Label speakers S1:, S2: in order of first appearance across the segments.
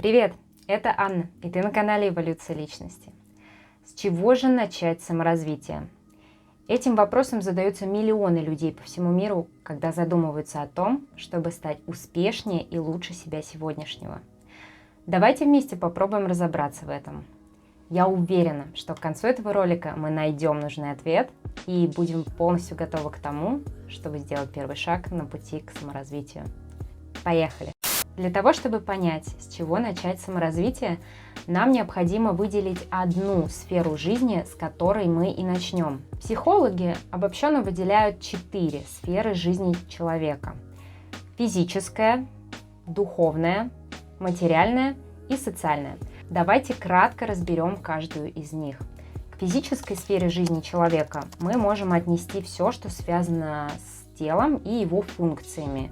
S1: Привет, это Анна, и ты на канале Эволюция личности. С чего же начать саморазвитие? Этим вопросом задаются миллионы людей по всему миру, когда задумываются о том, чтобы стать успешнее и лучше себя сегодняшнего. Давайте вместе попробуем разобраться в этом. Я уверена, что к концу этого ролика мы найдем нужный ответ и будем полностью готовы к тому, чтобы сделать первый шаг на пути к саморазвитию. Поехали! Для того, чтобы понять, с чего начать саморазвитие, нам необходимо выделить одну сферу жизни, с которой мы и начнем. Психологи обобщенно выделяют 4 сферы жизни человека: физическая, духовная, материальная и социальная. Давайте кратко разберем каждую из них. К физической сфере жизни человека мы можем отнести все, что связано с телом и его функциями.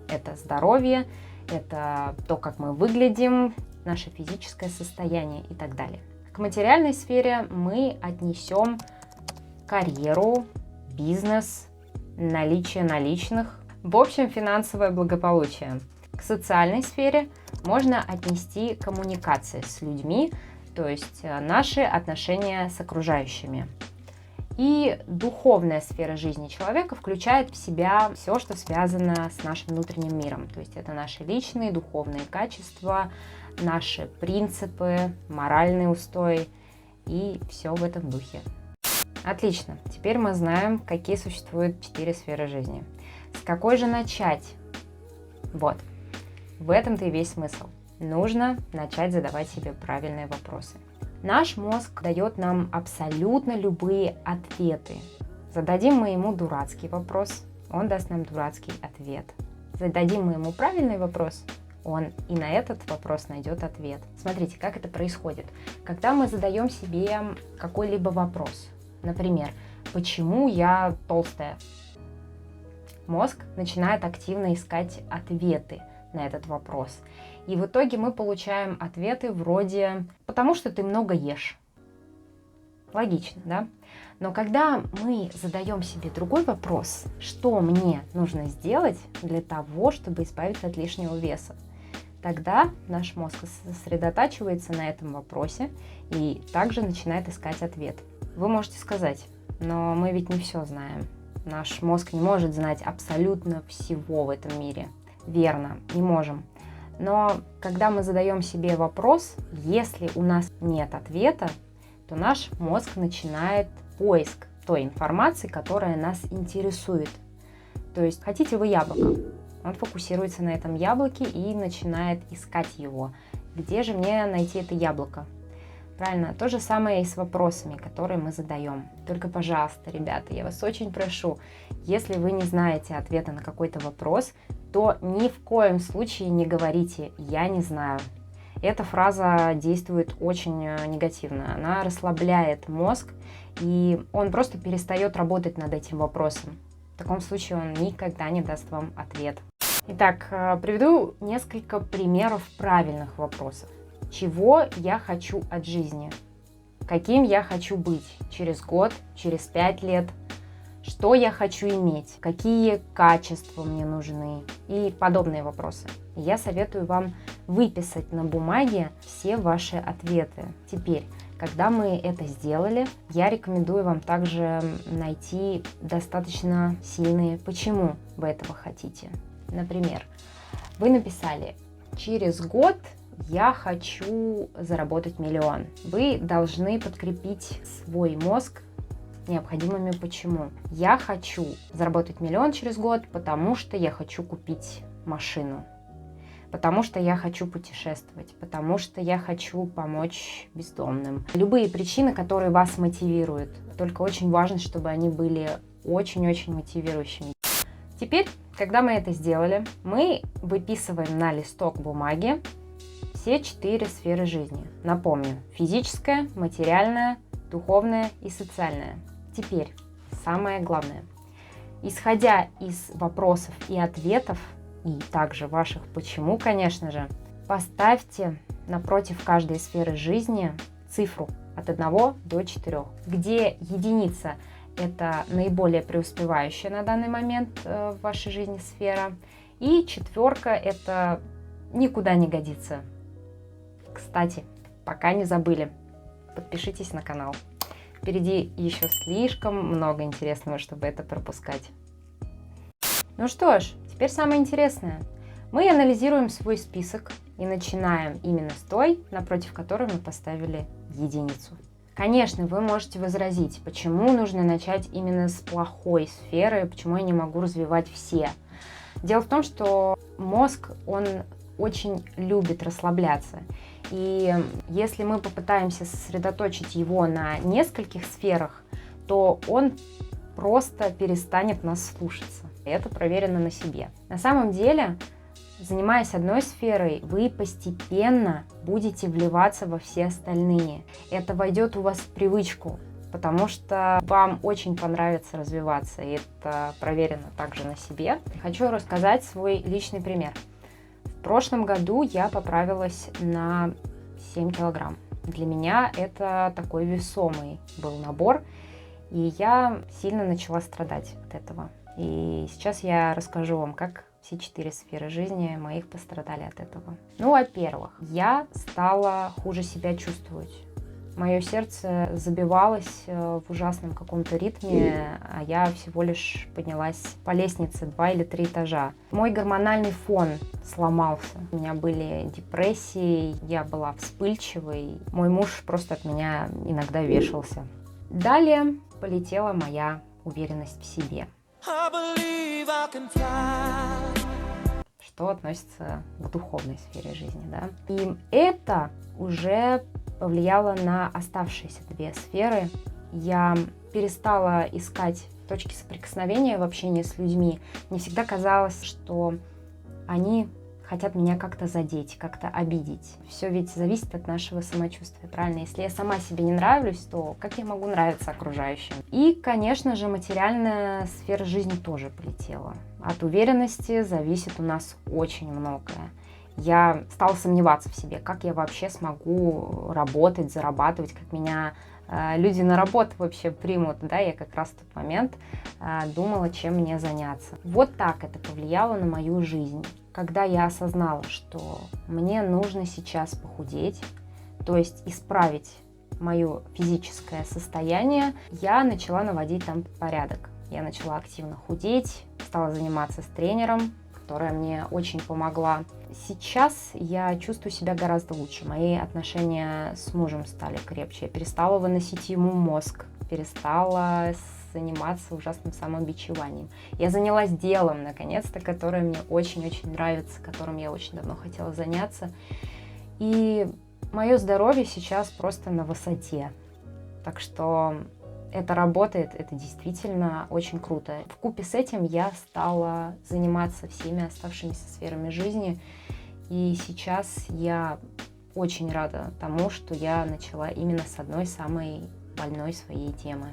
S1: Это здоровье, это то, как мы выглядим, наше физическое состояние и так далее. К материальной сфере мы отнесем карьеру, бизнес, наличие наличных, в общем, финансовое благополучие. К социальной сфере можно отнести коммуникации с людьми, то есть наши отношения с окружающими. И духовная сфера жизни человека включает в себя все, что связано с нашим внутренним миром. То есть это наши личные духовные качества, наши принципы, моральный устой и все в этом духе. Отлично, теперь мы знаем, какие существуют 4 сферы жизни. С какой же начать? Вот, в этом-то и весь смысл. Нужно начать задавать себе правильные вопросы. Наш мозг дает нам абсолютно любые ответы. Зададим мы ему дурацкий вопрос, он даст нам дурацкий ответ. Зададим мы ему правильный вопрос, он и на этот вопрос найдет ответ. Смотрите, как это происходит. Когда мы задаем себе какой-либо вопрос, например, почему я толстая? Мозг начинает активно искать ответы на этот вопрос. И в итоге мы получаем ответы вроде «потому что ты много ешь». Логично, да? Но когда мы задаем себе другой вопрос, что мне нужно сделать для того, чтобы избавиться от лишнего веса, тогда наш мозг сосредотачивается на этом вопросе и также начинает искать ответ. Вы можете сказать, но мы ведь не все знаем. Наш мозг не может знать абсолютно всего в этом мире. Верно, не можем. Но когда мы задаем себе вопрос, если у нас нет ответа, то наш мозг начинает поиск той информации, которая нас интересует. То есть, хотите вы яблоко? Он фокусируется на этом яблоке и начинает искать его. Где же мне найти это яблоко? Правильно, то же самое и с вопросами, которые мы задаем. Только, пожалуйста, ребята, я вас очень прошу, если вы не знаете ответа на какой-то вопрос, то ни в коем случае не говорите «я не знаю». Эта фраза действует очень негативно. Она расслабляет мозг, и он просто перестает работать над этим вопросом. В таком случае он никогда не даст вам ответ. Итак, приведу несколько примеров правильных вопросов. Чего я хочу от жизни? Каким я хочу быть через год, через 5 лет? Что я хочу иметь? Какие качества мне нужны? И подобные вопросы. Я советую вам выписать на бумаге все ваши ответы. Теперь, когда мы это сделали, я рекомендую вам также найти достаточно сильные «почему вы этого хотите». Например, вы написали «через год я хочу заработать 1 000 000». Вы должны подкрепить свой мозг необходимыми «почему». Я хочу заработать 1 000 000 через год, потому что я хочу купить машину, потому что я хочу путешествовать, потому что я хочу помочь бездомным. Любые причины, которые вас мотивируют. Только очень важно, чтобы они были очень-очень мотивирующими. Теперь, когда мы это сделали, мы выписываем на листок бумаги все 4 сферы жизни. Напомню, физическая, материальная, духовная и социальная. Теперь самое главное. Исходя из вопросов и ответов, и также ваших «почему», конечно же, поставьте напротив каждой сферы жизни цифру от 1 до 4, где единица – это наиболее преуспевающая на данный момент в вашей жизни сфера, и 4 – это никуда не годится. Кстати, пока не забыли, подпишитесь на канал. Впереди еще слишком много интересного, чтобы это пропускать. Ну что ж, теперь самое интересное. Мы анализируем свой список и начинаем именно с той, напротив которой мы поставили единицу. Конечно, вы можете возразить, почему нужно начать именно с плохой сферы, почему я не могу развивать все. Дело в том, что мозг, он очень любит расслабляться. И если мы попытаемся сосредоточить его на нескольких сферах, то он просто перестанет нас слушаться. Это проверено на себе. На самом деле, занимаясь одной сферой, вы постепенно будете вливаться во все остальные. Это войдет у вас в привычку, потому что вам очень понравится развиваться, и это проверено также на себе. Хочу рассказать свой личный пример. В прошлом году я поправилась на 7 килограмм. Для меня это такой весомый был набор, и я сильно начала страдать от этого. И сейчас я расскажу вам, как все 4 сферы жизни моих пострадали от этого. Ну, во-первых, я стала хуже себя чувствовать. Мое сердце забивалось в ужасном каком-то ритме, а я всего лишь поднялась по лестнице 2 или 3 этажа. Мой гормональный фон сломался. У меня были депрессии, я была вспыльчивой. Мой муж просто от меня иногда вешался. Далее полетела моя уверенность в себе, что относится к духовной сфере жизни, да. И это уже повлияло на оставшиеся 2 сферы. Я перестала искать точки соприкосновения в общении с людьми. Мне всегда казалось, что они хотят меня как-то задеть, как-то обидеть. Все ведь зависит от нашего самочувствия, правильно? Если я сама себе не нравлюсь, то как я могу нравиться окружающим? И, конечно же, материальная сфера жизни тоже полетела. От уверенности зависит у нас очень многое. Я стала сомневаться в себе, как я вообще смогу работать, зарабатывать, как меня люди на работу вообще примут, да, я как раз в тот момент думала, чем мне заняться. Вот так это повлияло на мою жизнь. Когда я осознала, что мне нужно сейчас похудеть, то есть исправить мое физическое состояние, я начала наводить там порядок. Я начала активно худеть, стала заниматься с тренером, которая мне очень помогла. Сейчас я чувствую себя гораздо лучше. Мои отношения с мужем стали крепче. Я перестала выносить ему мозг, перестала заниматься ужасным самобичеванием. Я занялась делом, наконец-то, которое мне очень-очень нравится, которым я очень давно хотела заняться. И мое здоровье сейчас просто на высоте. Так что это работает, это действительно очень круто. Вкупе с этим я стала заниматься всеми оставшимися сферами жизни. И сейчас я очень рада тому, что я начала именно с одной самой больной своей темы.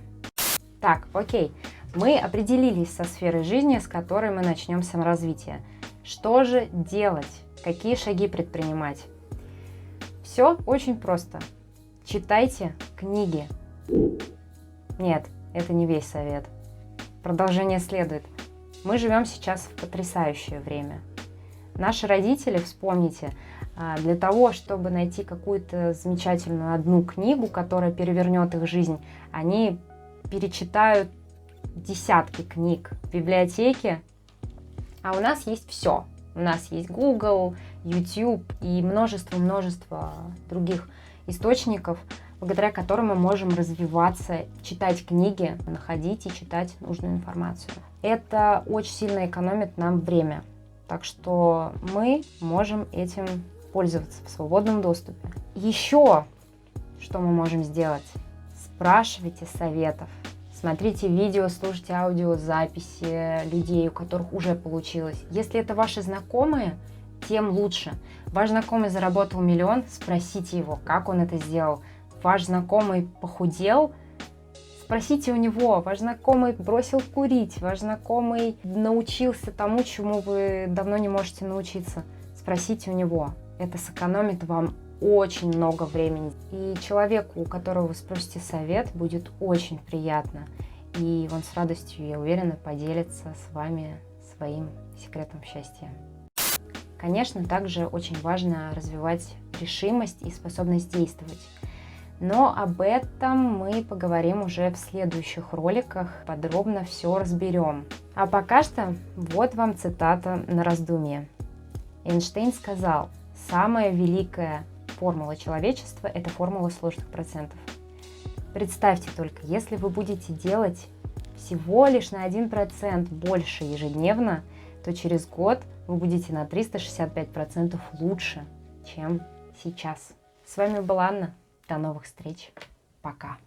S1: Так, окей, мы определились со сферой жизни, с которой мы начнем саморазвитие. Что же делать? Какие шаги предпринимать? Все очень просто. Читайте книги. Нет, это не весь совет. Продолжение следует. Мы живем сейчас в потрясающее время. Наши родители, вспомните, для того, чтобы найти какую-то замечательную одну книгу, которая перевернет их жизнь, они перечитают десятки книг в библиотеке, а у нас есть все. У нас есть Google, YouTube и множество других источников, благодаря которым мы можем развиваться, читать книги, находить и читать нужную информацию. Это очень сильно экономит нам время, так что мы можем этим пользоваться в свободном доступе. Еще что мы можем сделать? Спрашивайте советов. Смотрите видео, слушайте аудиозаписи людей, у которых уже получилось. Если это ваши знакомые, тем лучше. Ваш знакомый заработал 1 миллион, спросите его, как он это сделал. Ваш знакомый похудел, спросите у него. Ваш знакомый бросил курить, ваш знакомый научился тому, чему вы давно не можете научиться. Спросите у него. Это сэкономит вам очень много времени. И человеку, у которого вы спросите совет, будет очень приятно. И он с радостью, я уверена, поделится с вами своим секретом счастья. Конечно, также очень важно развивать решимость и способность действовать. Но об этом мы поговорим уже в следующих роликах, подробно все разберем. А пока что вот вам цитата на раздумье. Эйнштейн сказал: «Самая великая формула человечества – это формула сложных процентов». Представьте только, если вы будете делать всего лишь на 1% больше ежедневно, то через год вы будете на 365% лучше, чем сейчас. С вами была Анна. До новых встреч. Пока.